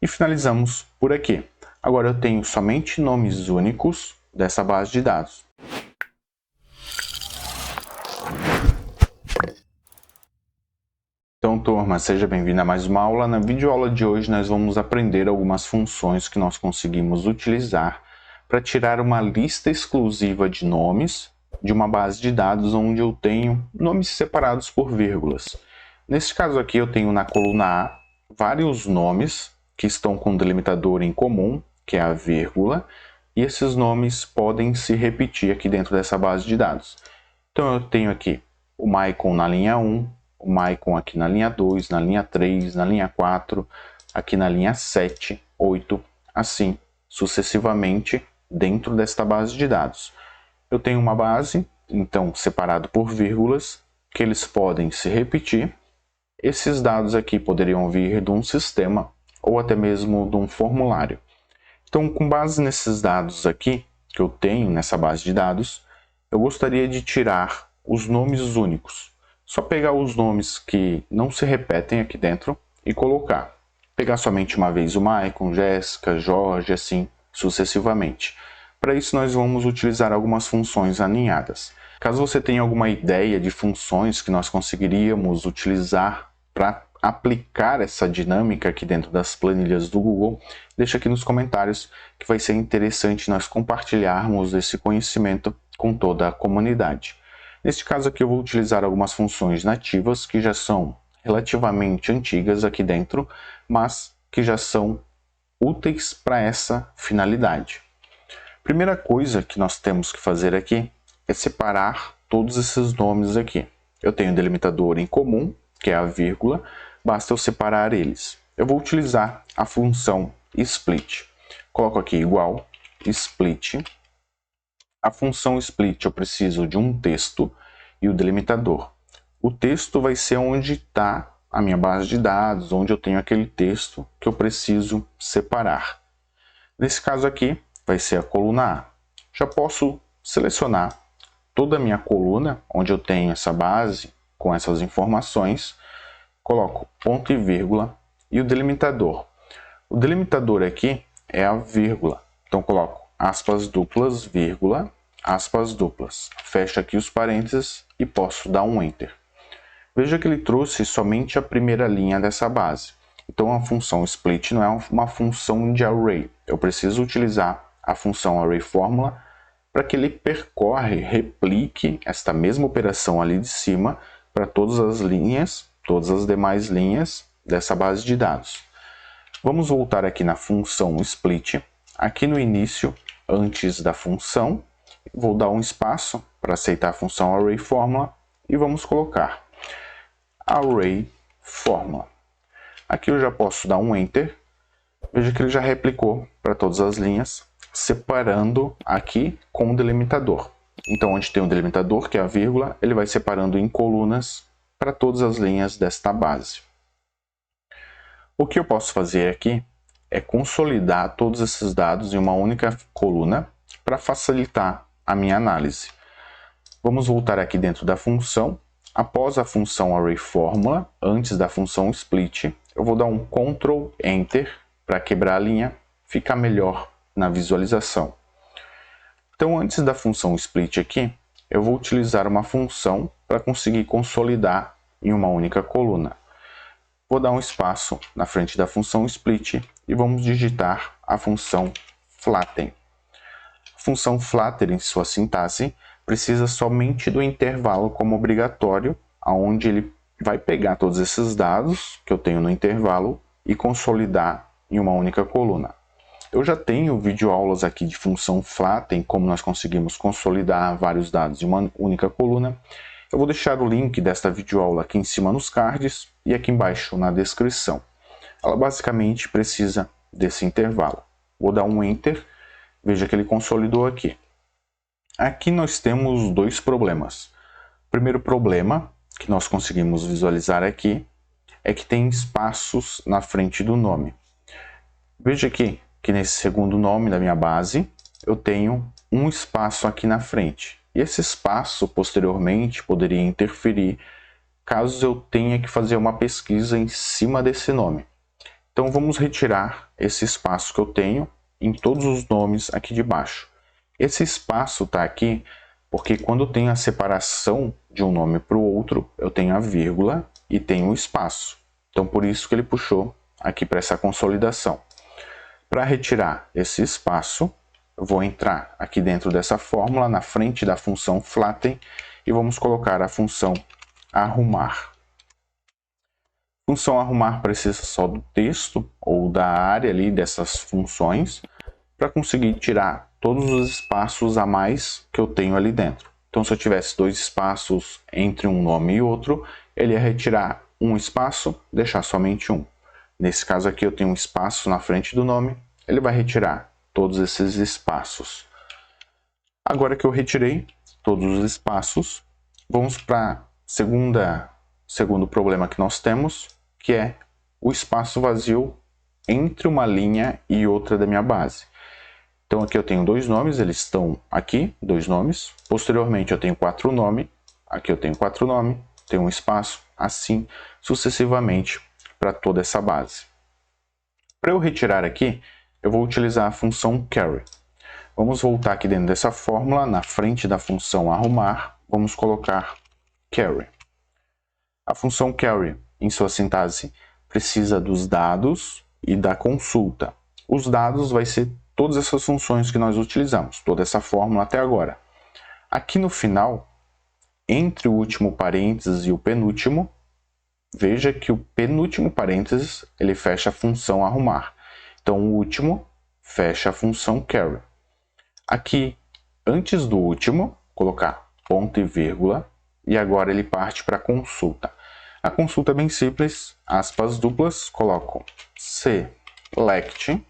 E finalizamos por aqui. Agora eu tenho somente nomes únicos dessa base de dados. Então, turma, seja bem-vindo a mais uma aula. Na videoaula de hoje nós vamos aprender algumas funções que nós conseguimos utilizar para tirar uma lista exclusiva de nomes de uma base de dados onde eu tenho nomes separados por vírgulas. Nesse caso aqui eu tenho na coluna A vários nomes que estão com um delimitador em comum, que é a vírgula, e esses nomes podem se repetir aqui dentro dessa base de dados. Então eu tenho aqui o Maicon na linha 1, o Maicon aqui na linha 2, na linha 3, na linha 4, aqui na linha 7, 8, assim sucessivamente dentro desta base de dados. Eu tenho uma base, então separado por vírgulas, que eles podem se repetir. Esses dados aqui poderiam vir de um sistema ou até mesmo de um formulário. Então, com base nesses dados aqui que eu tenho nessa base de dados, eu gostaria de tirar os nomes únicos. Só pegar os nomes que não se repetem aqui dentro e colocar. Pegar somente uma vez o Maicon, Jéssica, Jorge, assim sucessivamente. Para isso nós vamos utilizar algumas funções aninhadas. Caso você tenha alguma ideia de funções que nós conseguiríamos utilizar para aplicar essa dinâmica aqui dentro das planilhas do Google, deixa aqui nos comentários que vai ser interessante nós compartilharmos esse conhecimento com toda a comunidade. Neste caso aqui eu vou utilizar algumas funções nativas que já são relativamente antigas aqui dentro, mas que já são úteis para essa finalidade. Primeira coisa que nós temos que fazer aqui é separar todos esses nomes aqui. Eu tenho um delimitador em comum, que é a vírgula, basta eu separar eles. Eu vou utilizar a função split. Coloco aqui igual split. A função split eu preciso de um texto e o delimitador. O texto vai ser onde está a minha base de dados, onde eu tenho aquele texto que eu preciso separar. Nesse caso aqui vai ser a coluna A. Já posso selecionar toda a minha coluna, onde eu tenho essa base com essas informações, coloco ponto e vírgula e o delimitador. O delimitador aqui é a vírgula, então coloco aspas duplas, vírgula, aspas duplas. Fecho aqui os parênteses e posso dar um Enter. Veja que ele trouxe somente a primeira linha dessa base. Então a função split não é uma função de array. Eu preciso utilizar a função arrayFormula para que ele percorre, replique esta mesma operação ali de cima para todas as linhas, todas as demais linhas dessa base de dados. Vamos voltar aqui na função split. Aqui no início, antes da função, vou dar um espaço para aceitar a função arrayFormula e vamos colocar arrayFormula. Aqui eu já posso dar um Enter. Veja que ele já replicou para todas as linhas, separando aqui com o delimitador. Então, onde tem um delimitador, que é a vírgula, ele vai separando em colunas para todas as linhas desta base. O que eu posso fazer aqui é consolidar todos esses dados em uma única coluna para facilitar a minha análise. Vamos voltar aqui dentro da função. Após a função arrayFormula, antes da função split, eu vou dar um Ctrl Enter para quebrar a linha, ficar melhor na visualização. Então, antes da função split aqui, eu vou utilizar uma função para conseguir consolidar em uma única coluna. Vou dar um espaço na frente da função split e vamos digitar a função flatten. A função flatten, em sua sintaxe, precisa somente do intervalo como obrigatório, onde ele vai pegar todos esses dados que eu tenho no intervalo e consolidar em uma única coluna. Eu já tenho videoaulas aqui de função flatten, como nós conseguimos consolidar vários dados em uma única coluna. Eu vou deixar o link desta videoaula aqui em cima nos cards e aqui embaixo na descrição. Ela basicamente precisa desse intervalo. Vou dar um Enter, veja que ele consolidou aqui. Aqui nós temos dois problemas. O primeiro problema que nós conseguimos visualizar aqui é que tem espaços na frente do nome. Veja aqui que nesse segundo nome da minha base eu tenho um espaço aqui na frente. E esse espaço posteriormente poderia interferir caso eu tenha que fazer uma pesquisa em cima desse nome. Então vamos retirar esse espaço que eu tenho em todos os nomes aqui de baixo. Esse espaço está aqui porque quando eu tenho a separação de um nome para o outro, eu tenho a vírgula e tenho o espaço. Então por isso que ele puxou aqui para essa consolidação. Para retirar esse espaço, eu vou entrar aqui dentro dessa fórmula, na frente da função flatten, e vamos colocar a função arrumar. A função arrumar precisa só do texto ou da área ali dessas funções para conseguir tirar todos os espaços a mais que eu tenho ali dentro. Então, se eu tivesse 2 espaços entre um nome e outro, ele ia retirar um espaço, deixar somente um. Nesse caso aqui eu tenho um espaço na frente do nome, ele vai retirar todos esses espaços. Agora que eu retirei todos os espaços, vamos para segundo problema que nós temos, que é o espaço vazio entre uma linha e outra da minha base. Então aqui eu tenho 2 nomes, eles estão aqui, 2 nomes. Posteriormente eu tenho 4 nomes, aqui eu tenho 4 nomes, tenho um espaço, assim sucessivamente para toda essa base. Para eu retirar aqui, eu vou utilizar a função carry. Vamos voltar aqui dentro dessa fórmula, na frente da função arrumar, vamos colocar carry. A função carry, em sua sintaxe, precisa dos dados e da consulta. Os dados vai ser todas essas funções que nós utilizamos, toda essa fórmula até agora. Aqui no final, entre o último parênteses e o penúltimo, veja que o penúltimo parênteses ele fecha a função arrumar. Então o último fecha a função carry. Aqui, antes do último, colocar ponto e vírgula, e agora ele parte para a consulta. A consulta é bem simples, aspas duplas, coloco select,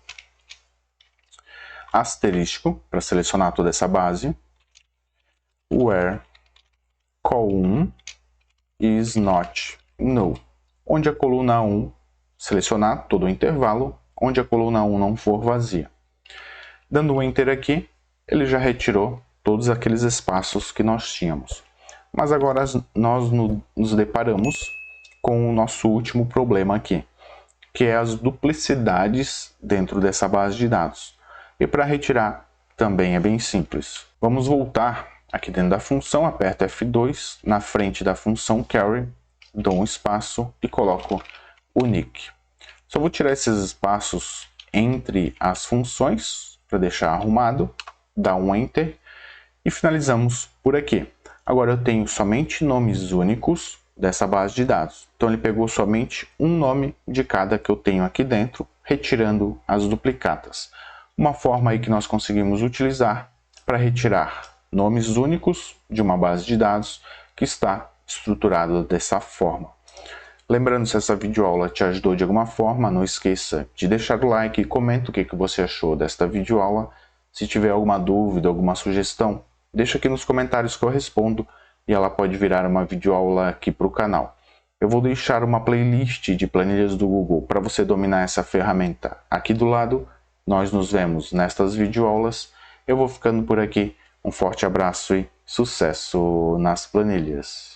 asterisco, para selecionar toda essa base, where col1 is not null, onde a coluna 1, selecionar todo o intervalo, onde a coluna 1 não for vazia. Dando um enter aqui, ele já retirou todos aqueles espaços que nós tínhamos. Mas agora nós nos deparamos com o nosso último problema aqui, que é as duplicidades dentro dessa base de dados. E para retirar também é bem simples. Vamos voltar aqui dentro da função, aperto F2, na frente da função carry, dou um espaço e coloco unique. Só vou tirar esses espaços entre as funções para deixar arrumado, dar um enter e finalizamos por aqui. Agora eu tenho somente nomes únicos dessa base de dados. Então ele pegou somente um nome de cada que eu tenho aqui dentro, retirando as duplicatas. Uma forma aí que nós conseguimos utilizar para retirar nomes únicos de uma base de dados que está estruturada dessa forma. Lembrando, se essa videoaula te ajudou de alguma forma, não esqueça de deixar o like e comenta o que você achou desta videoaula. Se tiver alguma dúvida, alguma sugestão, deixa aqui nos comentários que eu respondo e ela pode virar uma videoaula aqui para o canal. Eu vou deixar uma playlist de planilhas do Google para você dominar essa ferramenta aqui do lado. Nós nos vemos nestas videoaulas. Eu vou ficando por aqui. Um forte abraço e sucesso nas planilhas!